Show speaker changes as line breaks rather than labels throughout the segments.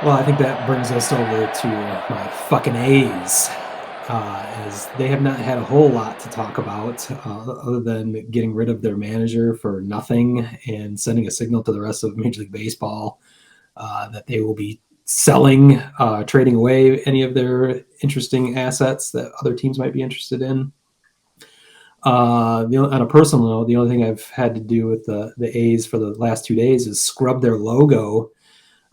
Well, I think that brings us over to my fucking A's, as they have not had a whole lot to talk about other than getting rid of their manager for nothing and sending a signal to the rest of Major League Baseball that they will be selling, trading away any of their interesting assets that other teams might be interested in. On a personal note, the only thing I've had to do with the A's for the last 2 days is scrub their logo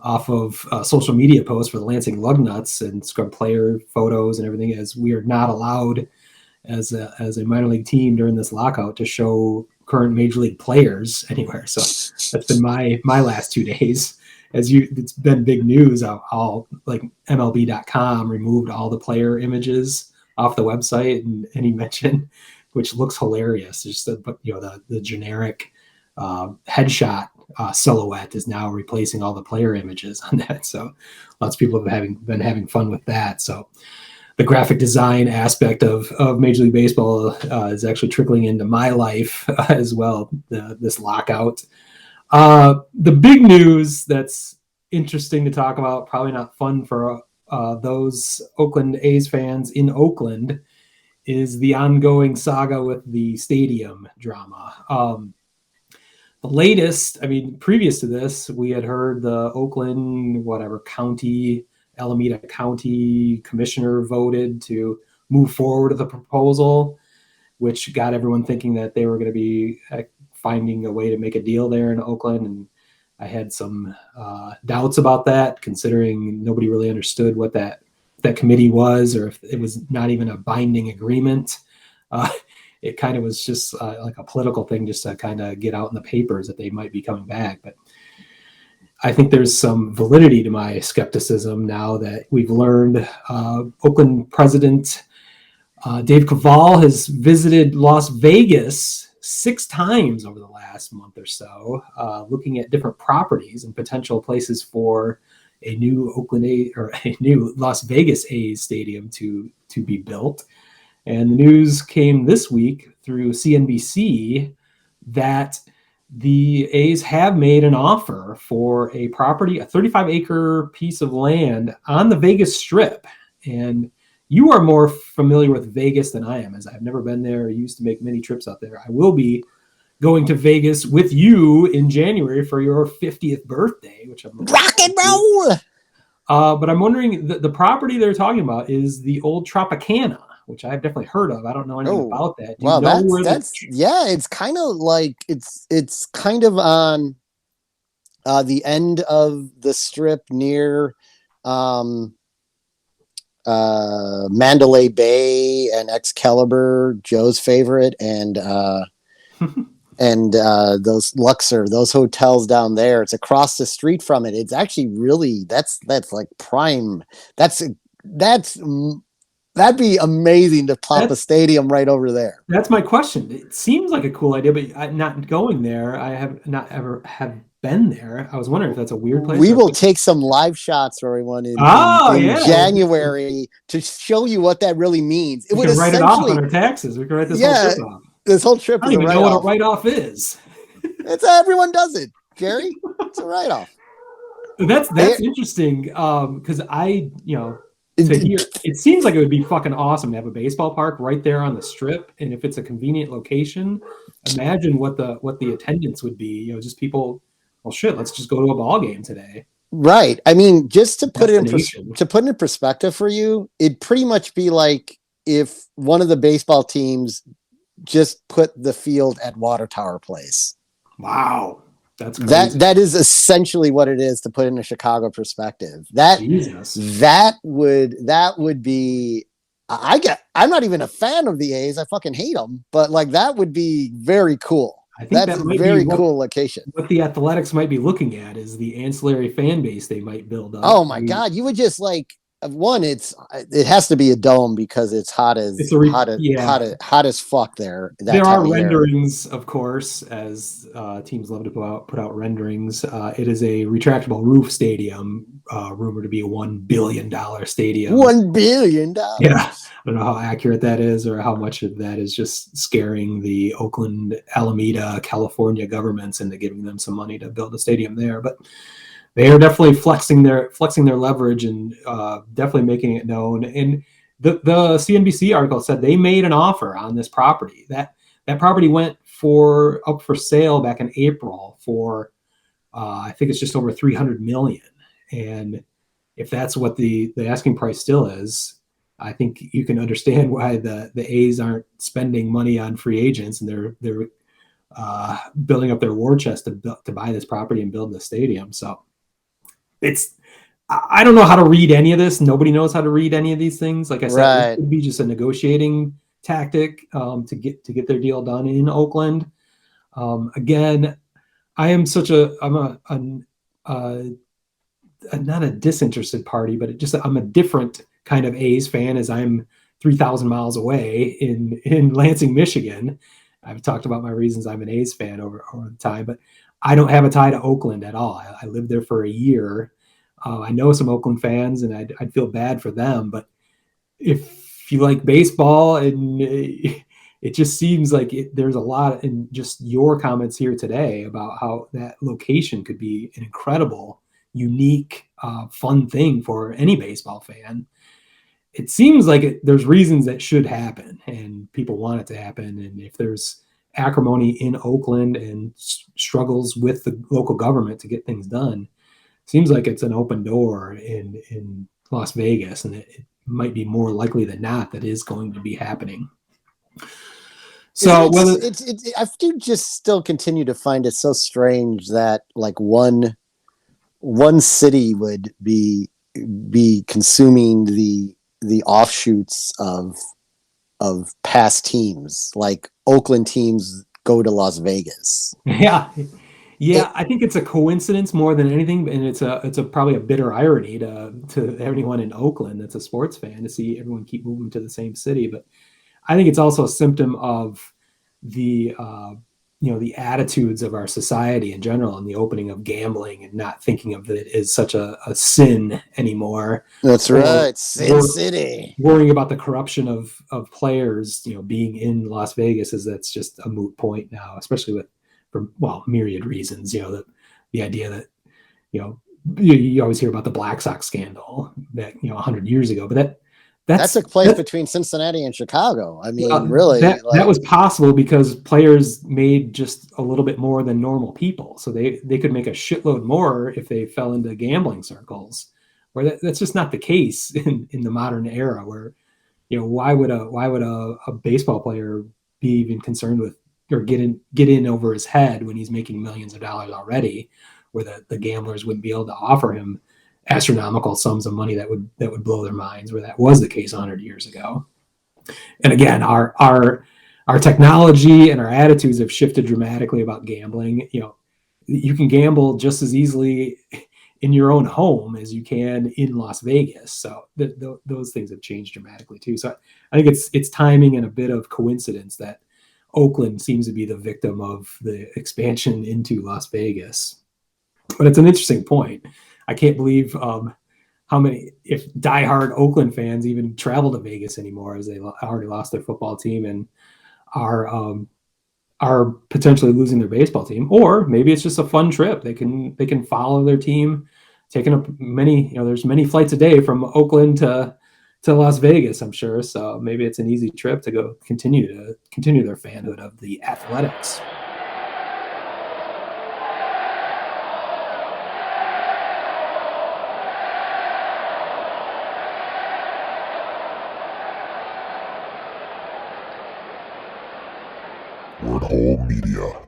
off of social media posts for the Lansing Lugnuts and scrub player photos and everything, as we are not allowed as a minor league team during this lockout to show current major league players anywhere. So that's been my last 2 days. It's been big news. I'll like MLB.com removed all the player images off the website, and he mentioned, which looks hilarious. Just the generic headshot silhouette is now replacing all the player images on that. So lots of people have been having fun with that. So the graphic design aspect of Major League Baseball is actually trickling into my life as well, this lockout. The big news that's interesting to talk about, probably not fun for those Oakland A's fans in Oakland, is the ongoing saga with the stadium drama. The latest, previous to this, we had heard the Oakland, Alameda County commissioner voted to move forward with the proposal, which got everyone thinking that they were going to be finding a way to make a deal there in Oakland. And I had some doubts about that, considering nobody really understood what that committee was, or if it was not even a binding agreement. It kind of was just like a political thing, just to kind of get out in the papers that they might be coming back. But I think there's some validity to my skepticism now that we've learned Oakland president Dave Cavall has visited Las Vegas 6 times over the last month or so, looking at different properties and potential places for a new a new Las Vegas A's stadium to be built. And the news came this week through CNBC that the A's have made an offer for a property, a 35-acre piece of land on the Vegas Strip. And you are more familiar with Vegas than I am, as I've never been there. I used to make many trips out there. I will be going to Vegas with you in January for your 50th birthday, which I'm
rock and roll.
But I'm wondering, the property they're talking about is the old Tropicana, which I've definitely heard of. I don't know anything about that. Do you know
it's kind of like it's kind of on the end of the strip near Mandalay Bay and Excalibur, Joe's favorite, and and those Luxor, those hotels down there. It's across the street from it. It's actually really that's like prime. That'd be amazing to plop a stadium right over there.
That's my question. It seems like a cool idea, but I'm not going there. I have not ever have been there. I was wondering if that's a weird place.
We will take some live shots for everyone in January to show you what that really means.
We could write it off on our taxes. We could write this whole trip off.
This whole trip
is a write-off. I don't even know what a write-off is.
It's everyone does it, Jerry. It's a write-off.
That's interesting, because it seems like it would be fucking awesome to have a baseball park right there on the strip, and if it's a convenient location, imagine what the attendance would be. Just people. Well, shit, let's just go to a ball game today.
Right. I mean, just to put it in perspective for you, it'd pretty much be like if one of the baseball teams just put the field at Water Tower Place.
Wow. That's crazy.
That is essentially what it is, to put in a Chicago perspective. That would be. I'm not even a fan of the A's. I fucking hate them, but like that would be very cool. I think that's a very cool location.
What the Athletics might be looking at is the ancillary fan base they might build up.
Oh my God! You would just like it has to be a dome because it's hot as fuck there.
There are renderings, of course, as teams love to put out renderings. It is a retractable roof stadium, rumored to be a $1 billion stadium.
$1 billion.
Yeah, I don't know how accurate that is, or how much of that is just scaring the Oakland, Alameda, California governments into giving them some money to build a stadium there. But they are definitely flexing their leverage and definitely making it known. And the CNBC article said they made an offer on this property. That property went up for sale back in April for I think it's just over 300 million. And if that's what the asking price still is, I think you can understand why the A's aren't spending money on free agents, and they're building up their war chest to buy this property and build the stadium. So it's I don't know how to read any of this. Nobody knows how to read any of these things. Like I said, it could be just a negotiating tactic to get their deal done in Oakland. Again, I am not a disinterested party, but I'm a different kind of A's fan, as I'm 3,000 miles away in Lansing, Michigan. I've talked about my reasons I'm an A's fan over the time, but I don't have a tie to Oakland at all. I lived there for a year. I know some Oakland fans, and I'd feel bad for them. But if you like baseball, and it just seems like there's a lot in just your comments here today about how that location could be an incredible, unique, fun thing for any baseball fan. It seems like there's reasons that should happen, and people want it to happen. And if there's acrimony in Oakland and struggles with the local government to get things done, seems like it's an open door in Las Vegas, and it might be more likely than not that is going to be happening. So
I do just still continue to find it so strange that like one city would be consuming the offshoots of past teams, like Oakland teams go to Las Vegas.
Yeah, I think it's a coincidence more than anything, and it's probably a bitter irony to everyone in Oakland that's a sports fan to see everyone keep moving to the same city. But I think it's also a symptom of the the attitudes of our society in general, and the opening of gambling and not thinking of it as such a sin anymore.
That's right, Sin City.
Worrying about the corruption of players, being in Las Vegas, that's just a moot point now, especially for myriad reasons. The idea that you always hear about the Black Sox scandal that 100 years ago, but that
took place between Cincinnati and Chicago. I mean, really,
that was possible because players made just a little bit more than normal people, so they could make a shitload more if they fell into gambling circles. Where that's just not the case in the modern era. Where why would a baseball player be even concerned with or get in over his head when he's making millions of dollars already, where the gamblers wouldn't be able to offer him astronomical sums of money that would blow their minds, where that was the case 100 years ago. And again, our technology and our attitudes have shifted dramatically about gambling. You can gamble just as easily in your own home as you can in Las Vegas. So those things have changed dramatically too. So I think it's timing and a bit of coincidence that Oakland seems to be the victim of the expansion into Las Vegas. But it's an interesting point. I can't believe if diehard Oakland fans even travel to Vegas anymore, as they already lost their football team and are potentially losing their baseball team. Or maybe it's just a fun trip. They can follow their team, taking up there's many flights a day from Oakland to Las Vegas, I'm sure. So maybe it's an easy trip to go continue their fanhood of the Athletics.
Word Hole Media.